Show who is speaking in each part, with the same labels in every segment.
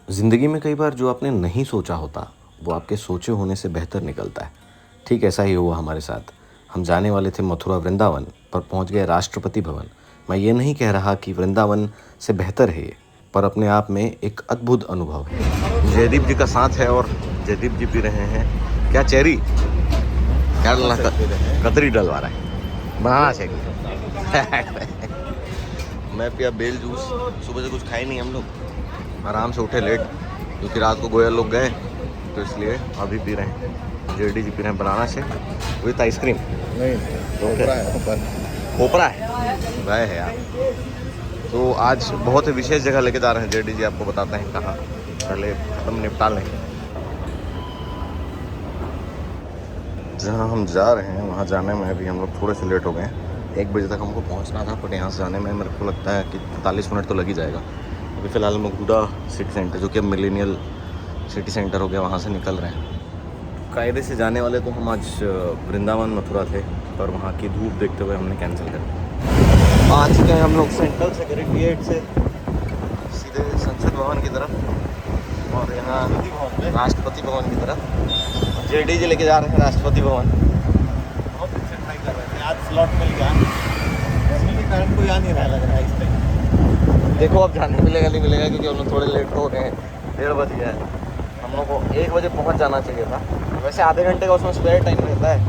Speaker 1: ज़िंदगी में कई बार जो आपने नहीं सोचा होता वो आपके सोचे होने से बेहतर निकलता है। ठीक ऐसा ही हुआ हमारे साथ। हम जाने वाले थे मथुरा वृंदावन, पर पहुंच गए राष्ट्रपति भवन। मैं ये नहीं कह रहा कि वृंदावन से बेहतर है ये, पर अपने आप में एक अद्भुत अनुभव है। जयदीप जी का साथ है और जयदीप जी पी रहे हैं क्या, चेरी क्या डलना, कतरी डलवा रहा है, बनाना चाहिए। मैं पिया बेल जूस। सुबह से कुछ खाए नहीं हम लोग, आराम से उठे लेट, क्योंकि रात को गोयल लोग गए, तो इसलिए अभी पी रहे हैं। जेडी जी पी रहे हैं बनाना शेक विथ आइसक्रीम।
Speaker 2: नहीं,
Speaker 1: खोपरा है वह है यार। तो आज बहुत ही विशेष जगह लेके जा रहे हैं जेडी जी, आपको बताते हैं कहाँ। पहले खत्म निपटा लें। जहाँ हम जा रहे हैं वहाँ जाने में अभी हम लोग थोड़े से लेट हो गए हैं। 1 बजे तक हमको पहुँचना था, बट यहाँ से जाने में मेरे को लगता है कि 45 मिनट तो लग ही जाएगा। अभी फ़िलहाल हम लोग हुडा सिटी सेंटर, जो कि अब मिलेनियल सिटी सेंटर हो गया, वहाँ से निकल रहे हैं। कायदे से जाने वाले तो हम आज वृंदावन मथुरा थे, पर वहाँ की धूप देखते हुए हमने कैंसिल कर दिया। आ चुके हैं हम लोग सेंट्रल सेक्रेटरीट से सीधे संसद भवन की तरफ, और यहाँ राष्ट्रपति भवन की तरफ जेडी जी लेके जा रहे हैं राष्ट्रपति भवन।
Speaker 2: बहुत अच्छे ट्राई कर रहे थे, आज स्लॉट मिल गया, गर्मी के कारण कोई आ नहीं रहा लग रहा है इस टाइम।
Speaker 1: देखो अब जाने मिलेगा नहीं मिलेगा, क्योंकि हम लोग थोड़े लेट हो गए हैं। 1:30 बज गया है। हम लोग को 1 बजे पहुंच जाना चाहिए था। वैसे आधे घंटे का उसमें स्पेयर टाइम रहता है,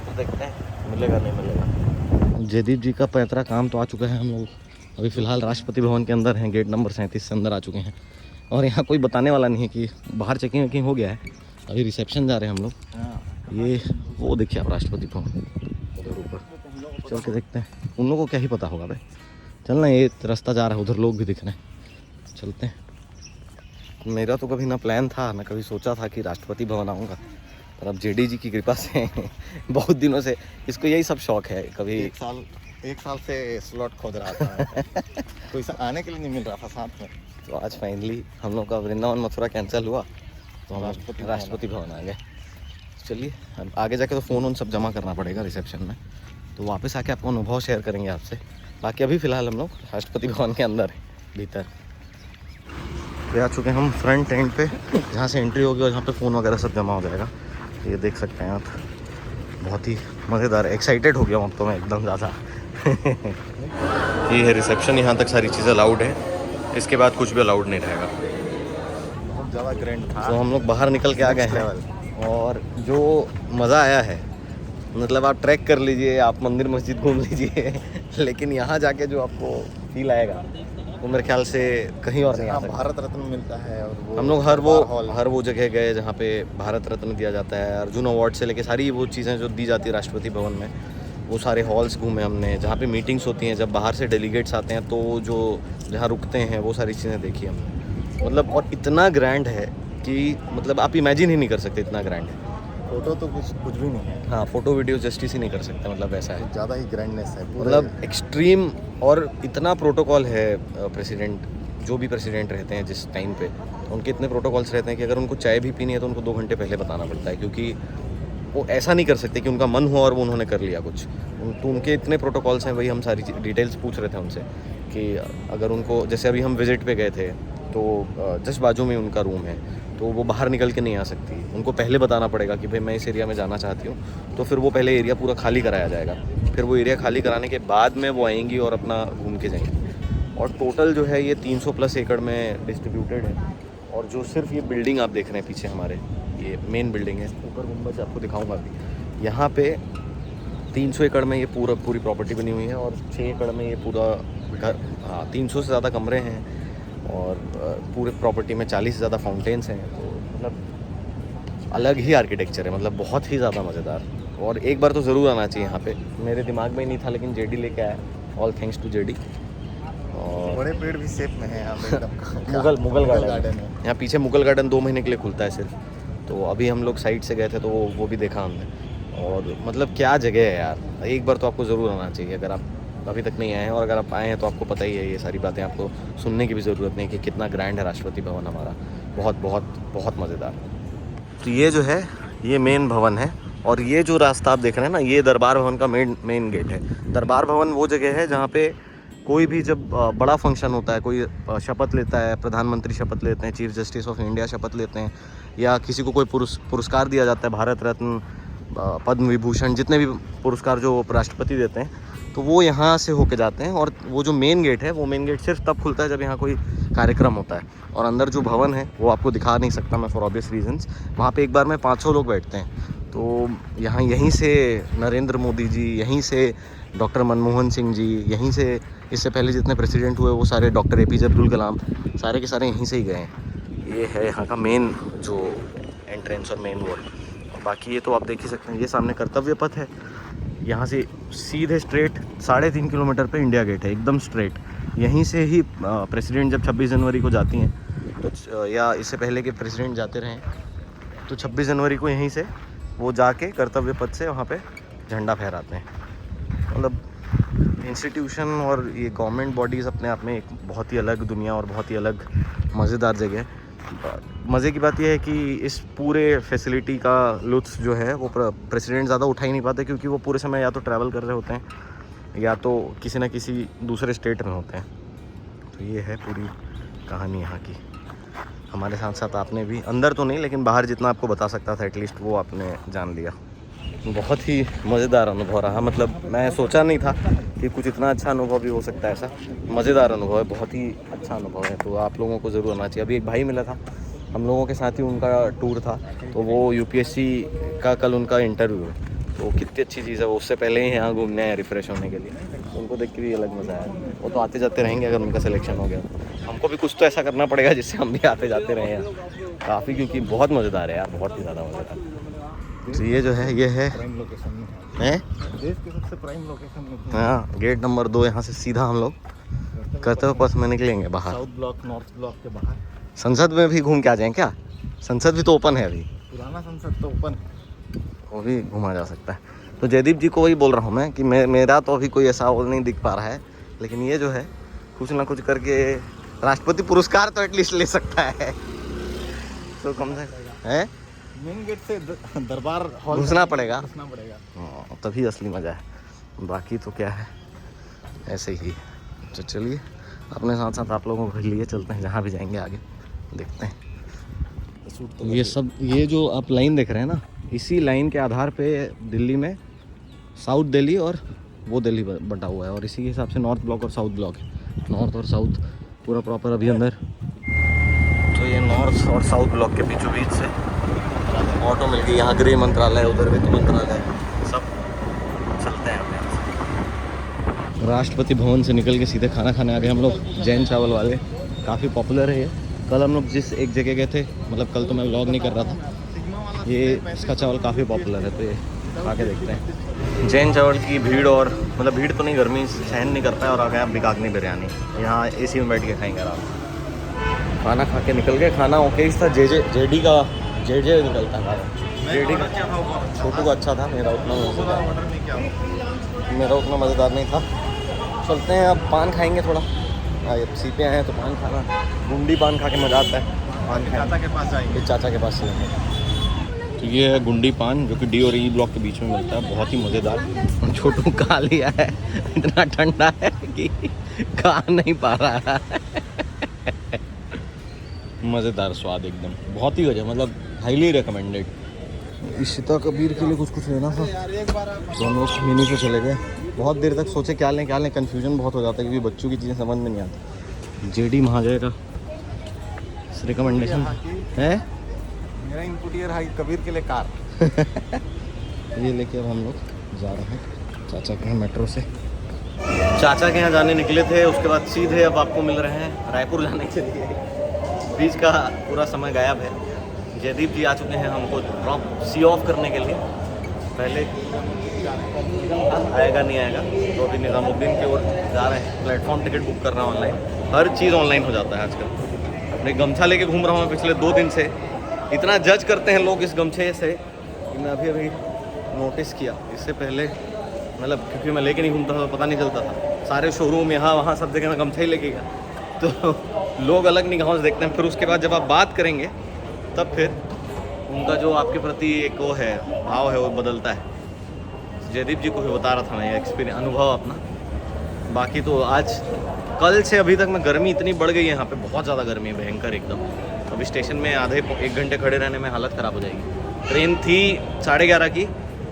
Speaker 1: तो देखते हैं मिलेगा नहीं मिलेगा। जयदीप जी का पैतरा काम तो आ चुका है। हम लोग अभी फ़िलहाल राष्ट्रपति भवन के अंदर हैं, गेट नंबर 37 से अंदर आ चुके हैं। और यहाँ कोई बताने वाला नहीं है कि बाहर चेकिंग वेकिंग हो गया है। अभी रिसेप्शन जा रहे हैं हम लोग। ये वो देखिए आप राष्ट्रपति भवन उधर ऊपर, चल के देखते हैं। उन लोगों को क्या ही पता होगा भाई। चलना, ये रास्ता जा रहा है, उधर लोग भी दिख रहे हैं, चलते हैं। मेरा तो कभी ना प्लान था, ना कभी सोचा था कि राष्ट्रपति भवन आऊँगा, पर अब जेडी जी की कृपा से बहुत दिनों से इसको यही सब शौक है। कभी
Speaker 2: 1 साल से स्लॉट खोज रहा था। कोई आने के लिए नहीं मिल रहा था साथ में,
Speaker 1: तो आज फाइनली हम लोग का वृंदावन मथुरा कैंसिल हुआ, तो हम राष्ट्रपति भवन आ गए। चलिए अब आगे जाके तो फ़ोन वोन सब जमा करना पड़ेगा रिसेप्शन में, तो वापस आके आपको अनुभव शेयर करेंगे आपसे। बाकी अभी फ़िलहाल हम लोग राष्ट्रपति भवन के अंदर हैं, भीतर आ चुके हैं हम फ्रंट एंड पे, जहाँ से एंट्री होगी और जहाँ पे फ़ोन वगैरह सब जमा हो जाएगा। ये देख सकते हैं आप, बहुत ही मज़ेदार। एक्साइटेड हो गया हूँ अब तो मैं एकदम ज़्यादा। ये है रिसेप्शन, यहाँ तक सारी चीज़ें अलाउड है, इसके बाद कुछ भी अलाउड नहीं रहेगा।
Speaker 2: बहुत ज़्यादा ग्रैंड था।
Speaker 1: तो हम लोग बाहर निकल के आ गए हैं, और जो मज़ा आया है, मतलब आप ट्रैक कर लीजिए, आप मंदिर मस्जिद घूम लीजिए, लेकिन यहाँ जाके जो आपको फील आएगा वो मेरे ख्याल से कहीं और नहीं आ सकता।
Speaker 2: भारत रत्न मिलता है, और वो
Speaker 1: हम लोग हर वो जगह गए जहाँ पे भारत रत्न दिया जाता है, अर्जुन अवार्ड से लेके सारी वो चीज़ें जो दी जाती है राष्ट्रपति भवन में, वो सारे हॉल्स घूमे हमने, जहाँ पे मीटिंग्स होती हैं, जब बाहर से डेलीगेट्स आते हैं तो जो जहाँ रुकते हैं, वो सारी चीज़ें देखी हमने। मतलब और इतना ग्रैंड है कि मतलब आप इमेजिन ही नहीं कर सकते, इतना ग्रैंड है।
Speaker 2: फोटो तो कुछ भी नहीं है।
Speaker 1: हाँ, फ़ोटो वीडियो जस्टिस ही नहीं कर सकते, मतलब ऐसा है।
Speaker 2: ज़्यादा ही ग्रैंडनेस है,
Speaker 1: मतलब एक्सट्रीम। और इतना प्रोटोकॉल है, प्रेसिडेंट जो भी प्रेसिडेंट रहते हैं जिस टाइम पे, उनके इतने प्रोटोकॉल्स रहते हैं कि अगर उनको चाय भी पीनी है तो उनको 2 घंटे पहले बताना पड़ता है, क्योंकि वो ऐसा नहीं कर सकते कि उनका मन हो और वो उन्होंने कर लिया कुछ। तो उनके इतने प्रोटोकॉल्स हैं। वही हम सारी डिटेल्स पूछ रहे थे उनसे कि अगर उनको, जैसे अभी हम विज़िट पे गए थे, तो जस्ट बाजू में उनका रूम है, तो वो बाहर निकल के नहीं आ सकती। उनको पहले बताना पड़ेगा कि भाई मैं इस एरिया में जाना चाहती हूँ, तो फिर वो पहले एरिया पूरा खाली कराया जाएगा। फिर वो एरिया खाली कराने के बाद में वो आएंगी और अपना घूम के जाएंगी। और टोटल जो है ये 300+ एकड़ में डिस्ट्रीब्यूटेड है। और जो सिर्फ ये बिल्डिंग आप देख रहे हैं पीछे हमारे, ये मेन बिल्डिंग है, ऊपर गुंबद आपको दिखाऊंगा अभी। यहाँ पे 300 एकड़ में ये पूरी प्रॉपर्टी बनी हुई है, और 6 एकड़ में ये पूरा घर, हाँ 300 से ज़्यादा कमरे हैं, और पूरे प्रॉपर्टी में 40 से ज़्यादा फाउंटेन्स हैं। तो मतलब अलग ही आर्किटेक्चर है, मतलब बहुत ही ज़्यादा मज़ेदार। और एक बार तो ज़रूर आना चाहिए यहाँ पे। मेरे दिमाग में ही नहीं था, लेकिन जेडी लेके आया, ऑल थैंक्स टू जेडी। और
Speaker 2: बड़े पेड़ भी सेफ में है यहाँ पे एकदम।
Speaker 1: मुगल गार्डन
Speaker 2: है
Speaker 1: यहाँ पीछे। मुगल गार्डन 2 महीने के लिए खुलता है सिर्फ। तो अभी हम लोग साइड से गए थे, तो वो भी देखा हमने। और मतलब क्या जगह है यार, एक बार तो आपको ज़रूर आना चाहिए अगर आप अभी तक नहीं आए हैं। और अगर आप आए हैं तो आपको पता ही है, ये सारी बातें आपको सुनने की भी ज़रूरत नहीं कि कितना ग्रैंड है राष्ट्रपति भवन हमारा। बहुत बहुत बहुत मज़ेदार। तो ये जो है ये मेन भवन है, और ये जो रास्ता आप देख रहे हैं ना, ये दरबार भवन का मेन गेट है। दरबार भवन वो जगह है जहाँ पे कोई भी जब बड़ा फंक्शन होता है, कोई शपथ लेता है, प्रधानमंत्री शपथ लेते हैं, चीफ जस्टिस ऑफ इंडिया शपथ लेते हैं, या किसी को कोई पुरस्कार दिया जाता है, भारत रत्न, पद्म विभूषण, जितने भी पुरस्कार जो राष्ट्रपति देते हैं, तो वो यहाँ से होके जाते हैं। और वो जो मेन गेट है, वो मेन गेट सिर्फ तब खुलता है जब यहाँ कोई कार्यक्रम होता है। और अंदर जो भवन है वो आपको दिखा नहीं सकता मैं फॉर ऑब्वियस रीजंस। वहाँ पे एक बार में 500 लोग बैठते हैं। तो यहाँ यहीं से नरेंद्र मोदी जी, यहीं से डॉक्टर मनमोहन सिंह जी, यहीं से इससे पहले जितने प्रेसिडेंट हुए वो सारे, डॉक्टर APJ अब्दुल कलाम, सारे के सारे यहीं से ही गए हैं। ये है यहाँ का मेन जो एंट्रेंस और मेन वो। बाकी ये तो आप देख ही सकते हैं, ये सामने कर्तव्य पथ है। यहाँ से सीधे स्ट्रेट 3.5 किलोमीटर पे इंडिया गेट है, एकदम स्ट्रेट। यहीं से ही प्रेसिडेंट जब 26 जनवरी को जाती हैं, तो या इससे पहले के प्रेसिडेंट जाते रहे, तो 26 जनवरी को यहीं से वो जाके कर्तव्य पथ से वहाँ पे झंडा फहराते हैं। मतलब इंस्टीट्यूशन और ये गवर्नमेंट बॉडीज़ अपने आप में एक बहुत ही अलग दुनिया और बहुत ही अलग मज़ेदार जगह है। मज़े की बात यह है कि इस पूरे फैसिलिटी का लुत्फ़ जो है वो प्रेसिडेंट ज़्यादा उठा ही नहीं पाते, क्योंकि वो पूरे समय या तो ट्रैवल कर रहे होते हैं या तो किसी न किसी दूसरे स्टेट में होते हैं। तो ये है पूरी कहानी यहाँ की। हमारे साथ साथ आपने भी, अंदर तो नहीं लेकिन बाहर जितना आपको बता सकता था एटलीस्ट वो आपने जान लिया। बहुत ही मज़ेदार अनुभव रहा। मतलब मैं सोचा नहीं था कि कुछ इतना अच्छा अनुभव भी हो सकता है। ऐसा मज़ेदार अनुभव है, बहुत ही अच्छा अनुभव है। तो आप लोगों को ज़रूर आना चाहिए। अभी एक भाई मिला था हम लोगों के साथ ही, उनका टूर था, तो वो UPSC का कल उनका इंटरव्यू है। तो कितनी अच्छी चीज़ है, वो उससे पहले ही यहाँ घूमने आए रिफ़्रेश होने के लिए। उनको देख के भी अलग मज़ा आया। वो तो आते जाते रहेंगे अगर उनका सिलेक्शन हो गया। हमको भी कुछ तो ऐसा करना पड़ेगा जिससे हम भी आते जाते रहें यार काफ़ी, क्योंकि बहुत मज़ेदार है यार, बहुत ही ज़्यादा मज़ेदार। तो ये जो है, ये है
Speaker 2: प्राइम लोकेशन में
Speaker 1: हैं,
Speaker 2: देश के सबसे प्राइम लोकेशन में।
Speaker 1: हाँ, गेट नंबर 2। यहाँ से सीधा हम लोग कर्तव्य पथ में निकलेंगे बाहर।
Speaker 2: साउथ ब्लॉक, नॉर्थ ब्लॉक के बाहर।
Speaker 1: संसद में भी घूम के आ जाएं क्या? संसद भी तो ओपन है अभी।
Speaker 2: पुराना संसद तो ओपन है,
Speaker 1: वो भी घुमा जा सकता है। तो जयदीप जी को वही बोल रहा हूँ मैं कि मेरा तो अभी कोई ऐसा वो नहीं दिख पा रहा है, लेकिन ये जो है कुछ ना कुछ करके राष्ट्रपति पुरस्कार तो एटलीस्ट ले सकता है। तो कम से है
Speaker 2: मेन गेट से दरबार हॉल
Speaker 1: घुसना पड़ेगा। हाँ, तभी असली मज़ा है। बाकी तो क्या है, ऐसे ही। तो चलिए अपने साथ साथ आप लोगों को लिए चलते हैं, जहाँ भी जाएंगे आगे देखते हैं। ये सब, ये जो आप लाइन देख रहे हैं ना, इसी लाइन के आधार पे दिल्ली में साउथ दिल्ली और वो दिल्ली बटा हुआ है, और इसी के हिसाब से नॉर्थ ब्लॉक और साउथ ब्लॉक है। नॉर्थ और साउथ पूरा प्रॉपर अभी अंदर। तो ये नॉर्थ और साउथ ब्लॉक के बीचों बीच से ऑटो मिल गई। यहाँ गृह मंत्रालय, उधर वित्त मंत्रालय, सब चलते हैं अपने यहाँ से। राष्ट्रपति भवन से निकल के सीधे खाना खाने आ गए हम लोग। जैन चावल वाले काफ़ी पॉपुलर है ये। कल हम लोग जिस एक जगह गए थे, मतलब कल तो मैं व्लॉग नहीं कर रहा था, ये इसका चावल काफ़ी पॉपुलर है, तो ये खा के देखते हैं। जैन चावल की भीड़, और मतलब भीड़ तो नहीं, गर्मी सहन नहीं कर पाए और आ गए आप बिकागनी बिरयानी। यहाँ AC में बैठ के खाएंगे आराम से। खाना खा के निकल गए। खाना ओके था। जेडी का जेडे निकलता था, जेडी का। छोटू का अच्छा था, मेरा उतना मज़ेदार नहीं था। चलते हैं अब, पान खाएंगे थोड़ा। सी पे आए हैं तो पान खाना, गुंडी पान खा के मज़ा आता है। पान चाचा के पास जाएंगे, चाचा के पास चलेंगे। तो ये है गुंडी पान, जो कि D और E ब्लॉक के बीच में मिलता है, बहुत ही मज़ेदार। छोटू खा लिया है, इतना ठंडा है कि खा नहीं पा रहा है। मज़ेदार स्वाद एकदम, बहुत ही गजब, मतलब हाईली रिकमेंडेड। इशिता कबीर के लिए कुछ लेना था, तो हम लोग मिनी से चले गए। बहुत देर तक सोचे क्या लें, कन्फ्यूजन बहुत हो जाता है क्योंकि बच्चों की चीज़ें समझ में नहीं आती। जेडी महाजय का रिकमेंडेशन है।
Speaker 2: मेरा इनपुट ईयर है कबीर के लिए कार।
Speaker 1: ये लेके अब हम लोग जा रहे हैं चाचा के यहाँ मेट्रो से। चाचा के यहाँ जाने निकले थे, उसके बाद सीधे अब आपको मिल रहे हैं रायपुर जाने के लिए। बीच का पूरा समय गायब है। जयदीप जी आ चुके हैं हमको ड्रॉप सी ऑफ करने के लिए। पहले आएगा नहीं आएगा, तो अभी निज़ामुद्दीन की ओर जा रहे हैं। प्लेटफॉर्म टिकट बुक कर रहा हूँ ऑनलाइन, हर चीज़ ऑनलाइन हो जाता है आजकल। मैं गमछा लेके घूम रहा हूँ पिछले 2 दिन से। इतना जज करते हैं लोग इस गमछे से कि मैं अभी नोटिस किया। इससे पहले मतलब क्योंकि मैं लेके नहीं घूमता था तो पता नहीं चलता था। सारे शोरूम यहाँ वहाँ सब जगह मैं गमछा ही लेके गया, तो लोग अलग निगाहों से देखते हैं। फिर उसके बाद जब आप बात करेंगे तब फिर उनका जो आपके प्रति एक वो है भाव है वो बदलता है। जयदीप जी को भी बता रहा था मैं ये एक्सपीरियंस, अनुभव अपना। बाकी तो आज कल से अभी तक में गर्मी इतनी बढ़ गई है यहाँ पे, बहुत ज़्यादा गर्मी है, भयंकर एकदम। अभी स्टेशन में आधे 1 घंटे खड़े रहने में हालत ख़राब हो जाएगी। ट्रेन थी 11:30 की,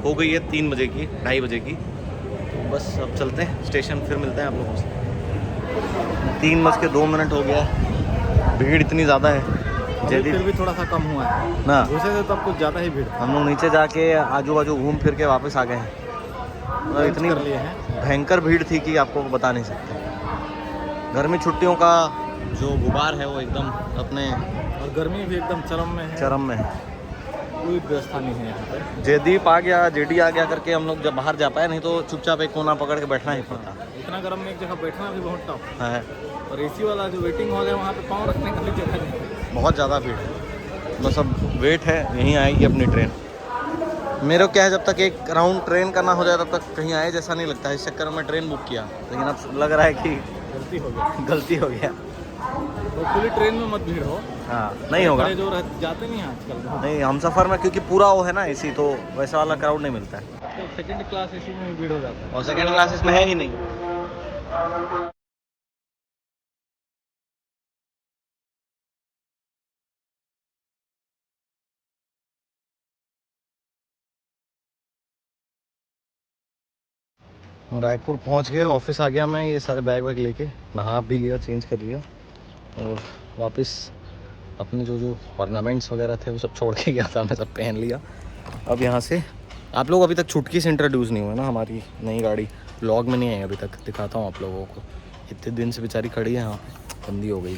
Speaker 1: हो गई है 3 बजे की, 2:30 बजे की। तो बस अब चलते हैं स्टेशन, फिर मिलते हैं आप लोगों से। 3:02 हो गया, भीड़ इतनी ज़्यादा है।
Speaker 2: फिर भी थोड़ा सा कम हुआ है
Speaker 1: ना,
Speaker 2: घुसे थे तब कुछ ज़्यादा ही भीड़।
Speaker 1: हम लोग नीचे जाके आजू बाजू घूम फिर के वापस आ गए हैं। मतलब इतनी
Speaker 2: कर लिए हैं,
Speaker 1: भयंकर भीड़ थी कि आपको बता नहीं सकते। गर्मी छुट्टियों का जो गुबार है वो एकदम अपने,
Speaker 2: और गर्मी भी एकदम चरम में है,
Speaker 1: चरम में है।
Speaker 2: कोई व्यवस्था नहीं है यहाँ पे।
Speaker 1: जयदीप आ गया, जेडी आ गया करके हम लोग जब बाहर जा पाए, नहीं तो चुपचाप एक कोना पकड़ के बैठना ही पड़ता
Speaker 2: इतना गर्म में एक जगह बैठना भी बहुत टफ
Speaker 1: है।
Speaker 2: और एसी वाला जो वेटिंग हॉल है वहाँ पे पाँव रखने का भी जगह नहीं है।
Speaker 1: बहुत ज़्यादा भीड़ है। बस अब वेट है, यहीं आएगी अपनी ट्रेन। मेरे को क्या है, जब तक एक राउंड ट्रेन का ना हो जाए तब तक कहीं आए जैसा नहीं लगता है। इस चक्कर में ट्रेन बुक किया, लेकिन अब लग रहा है कि गलती हो गया।
Speaker 2: तो खुली ट्रेन में मत भीड़ हो।
Speaker 1: हाँ, नहीं होगा,
Speaker 2: जो जाते नहीं हैं आजकल।
Speaker 1: नहीं, हम सफ़र में क्योंकि पूरा वो है ना एसी, तो वैसा वाला क्राउड नहीं मिलता है।
Speaker 2: तो सेकंड क्लास एसी में भीड़ हो जाता है,
Speaker 1: और सेकंड क्लासेस में है ही नहीं। रायपुर पहुंच गए, ऑफिस आ गया मैं, ये सारे बैग वैग लेके नहा भी लिया, चेंज कर लिया और वापस अपने जो जो ऑर्नामेंट्स वगैरह थे वो सब छोड़ के गया था, मैं सब पहन लिया। अब यहाँ से आप लोग अभी तक छुटकी से इंट्रोड्यूस नहीं हुए ना, हमारी नई गाड़ी व्लॉग में नहीं आई अभी तक, दिखाता हूँ आप लोगों को। इतने दिन से बेचारी खड़ी है यहाँ पे, बंदी हो गई।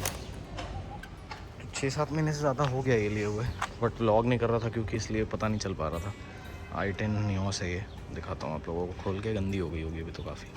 Speaker 1: 6-7 महीने से ज़्यादा हो गया ये लिए हुए, बट व्लॉग नहीं कर रहा था क्योंकि इसलिए पता नहीं चल पा रहा था। i10 न्यूस है ये, दिखाता हूँ आप लोगों को खोल के। गंदी हो गई होगी अभी तो काफ़ी।